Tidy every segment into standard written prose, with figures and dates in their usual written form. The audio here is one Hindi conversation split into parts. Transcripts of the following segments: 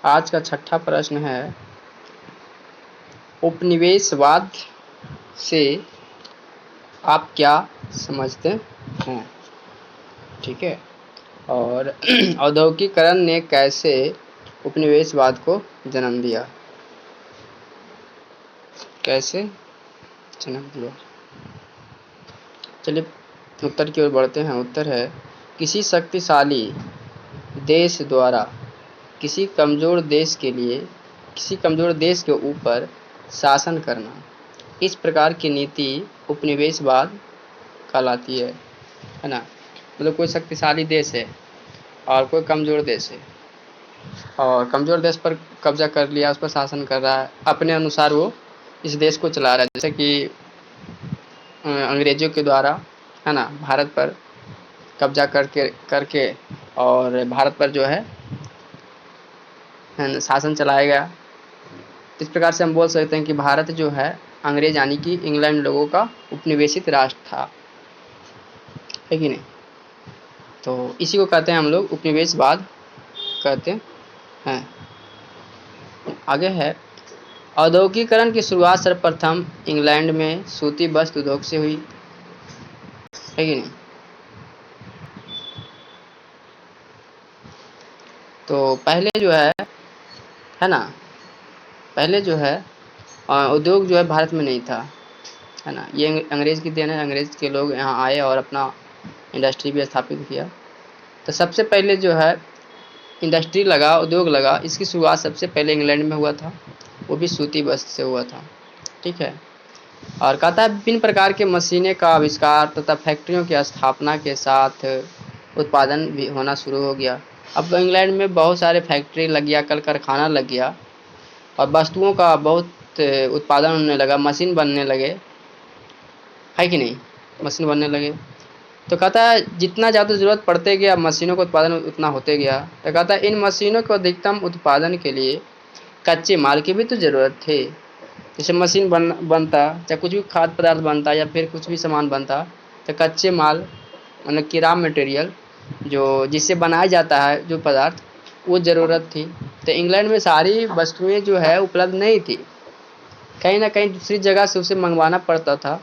आज का छठा प्रश्न है, उपनिवेशवाद से आप क्या समझते हैं? ठीक है। और औद्योगिकीकरण ने कैसे उपनिवेशवाद को जन्म दिया? कैसे जन्म दिया? चलिए उत्तर की ओर बढ़ते हैं। उत्तर है, किसी शक्तिशाली देश द्वारा किसी कमज़ोर देश के ऊपर शासन करना, इस प्रकार की नीति उपनिवेशवाद कहलाती है ना। मतलब कोई शक्तिशाली देश है और कोई कमज़ोर देश है, और कमज़ोर देश पर कब्जा कर लिया, उस पर शासन कर रहा है, अपने अनुसार वो इस देश को चला रहा है। जैसे कि अंग्रेज़ों के द्वारा, है ना, भारत पर कब्जा करके और भारत पर जो है शासन चलाया गया। इस प्रकार से हम बोल सकते हैं कि भारत जो है अंग्रेज यानी कि इंग्लैंड लोगों का उपनिवेशित राष्ट्र था, है कि नहीं। तो इसी को कहते हैं हम लोग उपनिवेशवाद कहते हैं। आगे है, औद्योगिकीकरण की शुरुआत सर्वप्रथम इंग्लैंड में सूती वस्त्र उद्योग से हुई, है कि नहीं। तो पहले जो है ना, पहले जो है उद्योग जो है भारत में नहीं था, है ना। ये अंग्रेज़ की देन है। अंग्रेज़ के लोग यहाँ आए और अपना इंडस्ट्री भी स्थापित किया। तो सबसे पहले जो है इंडस्ट्री लगा, उद्योग लगा, इसकी शुरुआत सबसे पहले इंग्लैंड में हुआ था, वो भी सूती वस्त्र से हुआ था। ठीक है। और कहता है, विभिन्न प्रकार के मशीनें का आविष्कार तथा फैक्ट्रियों की स्थापना के साथ उत्पादन भी होना शुरू हो गया। अब इंग्लैंड में बहुत सारे फैक्ट्री लग गया, कल कारखाना लग गया, और वस्तुओं का बहुत उत्पादन होने लगा, मशीन बनने लगे, है कि नहीं। मशीन बनने लगे तो कहता है जितना ज़्यादा ज़रूरत पड़ते गया मशीनों का उत्पादन उतना होते गया। तो कहता है इन मशीनों को अधिकतम उत्पादन के लिए कच्चे माल की भी तो ज़रूरत थी। जैसे मशीन बनता, चाहे कुछ भी खाद्य पदार्थ बनता या फिर कुछ भी सामान बनता, तो कच्चे माल मतलब कि रॉ मटेरियल जो जिससे बनाया जाता है जो पदार्थ, वो ज़रूरत थी। तो इंग्लैंड में सारी वस्तुएं जो है उपलब्ध नहीं थी, कहीं ना कहीं दूसरी जगह से उसे मंगवाना पड़ता था,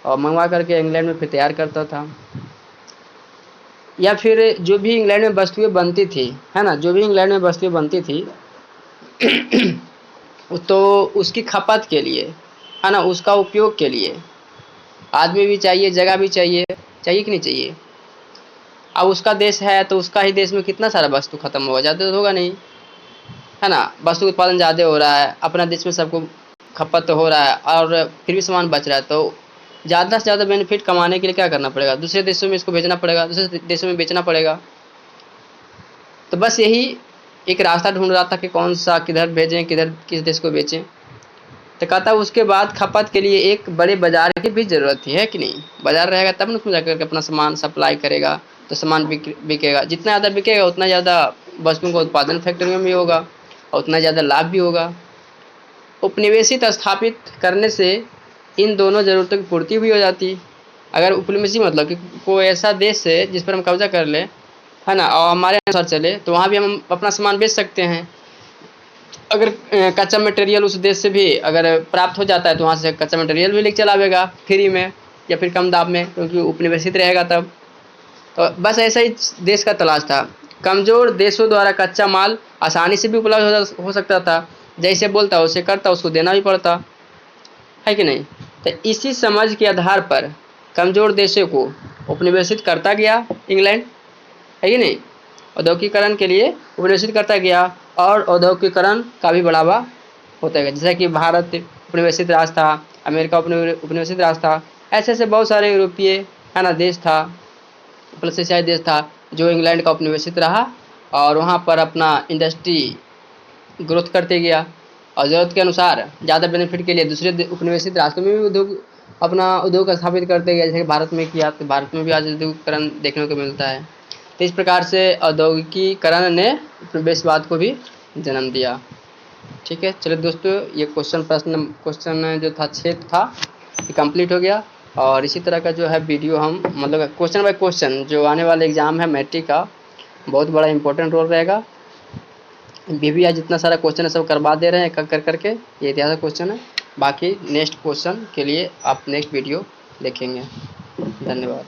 और मंगवा करके इंग्लैंड में फिर तैयार करता था। या फिर जो भी इंग्लैंड में वस्तुएं बनती थी, है ना, जो भी इंग्लैंड में वस्तुएं बनती थी तो उसकी खपत के लिए, है ना, उसका उपयोग के लिए आदमी भी चाहिए, जगह भी चाहिए, चाहिए कि नहीं चाहिए। अब उसका देश है तो उसका ही देश में कितना सारा वस्तु खत्म होगा, ज़्यादा तो होगा नहीं, है ना। वस्तु उत्पादन ज़्यादा हो रहा है, अपना देश में सबको खपत तो हो रहा है और फिर भी सामान बच रहा है, तो ज़्यादा से ज़्यादा बेनिफिट कमाने के लिए क्या करना पड़ेगा, दूसरे देशों में इसको भेजना पड़ेगा, दूसरे देशों में बेचना पड़ेगा। तो बस यही एक रास्ता ढूंढ रहा था कि कौन सा किधर भेजें, किधर किस देश को बेचें। तो कहता उसके बाद खपत के लिए एक बड़े बाजार की भी ज़रूरत थी, है कि नहीं। बाजार रहेगा तब न उसमें जाकर के अपना सामान सप्लाई करेगा, तो सामान बिकेगा। जितना ज़्यादा बिकेगा उतना ज़्यादा वस्तुओं का उत्पादन फैक्ट्रियों में भी होगा और उतना ज़्यादा लाभ भी होगा। उपनिवेशित स्थापित करने से इन दोनों ज़रूरतों की पूर्ति भी हो जाती। अगर उपनिवेशी मतलब कि कोई ऐसा देश है जिस पर हम कब्जा कर लें, है ना, और हमारे अनुसार चले, तो वहाँ भी हम अपना सामान बेच सकते हैं। अगर कच्चा मटेरियल उस देश से भी अगर प्राप्त हो जाता है तो वहाँ से कच्चा मटेरियल भी लेके चला आवेगा फ्री में या फिर कम दाम में, क्योंकि उपनिवेशित रहेगा तब। तो बस ऐसा ही देश का तलाश था। कमज़ोर देशों द्वारा कच्चा माल आसानी से भी उपलब्ध हो सकता था, जैसे बोलता उसे करता, उसको देना भी पड़ता, है कि नहीं। तो इसी समझ के आधार पर कमज़ोर देशों को उपनिवेशित करता गया इंग्लैंड, है कि नहीं। औद्योगिकीकरण के लिए उपनिवेशित करता गया और औद्योगिकीकरण का भी बढ़ावा होता गया। जैसे कि भारत उपनिवेशित राष्ट्र था, अमेरिका उपनिवेशित राष्ट्र था, ऐसे ऐसे बहुत सारे यूरोपीय, है ना, देश था, प्लस एशियाई देश था जो इंग्लैंड का उपनिवेशित रहा और वहाँ पर अपना इंडस्ट्री ग्रोथ करते गया, और ज़रूरत के अनुसार ज़्यादा बेनिफिट के लिए दूसरे उपनिवेशित राष्ट्रों में भी अपना उद्योग स्थापित करते गए। जैसे भारत में किया, तो भारत में भी आज औद्योगिकीकरण देखने को मिलता है। तो इस प्रकार से औद्योगिकीकरण ने उपनिवेशवाद को भी जन्म दिया। ठीक है, चलिए दोस्तों, ये क्वेश्चन जो था 6 था, ये कंप्लीट हो गया। और इसी तरह का जो है वीडियो हम मतलब क्वेश्चन बाय क्वेश्चन जो आने वाले एग्ज़ाम है मैट्रिक का, बहुत बड़ा इंपॉर्टेंट रोल रहेगा। BBI जितना सारा क्वेश्चन है सब करवा दे रहे हैं कर करके, ये इतिहास का क्वेश्चन है। बाकी नेक्स्ट क्वेश्चन के लिए आप नेक्स्ट वीडियो देखेंगे। धन्यवाद।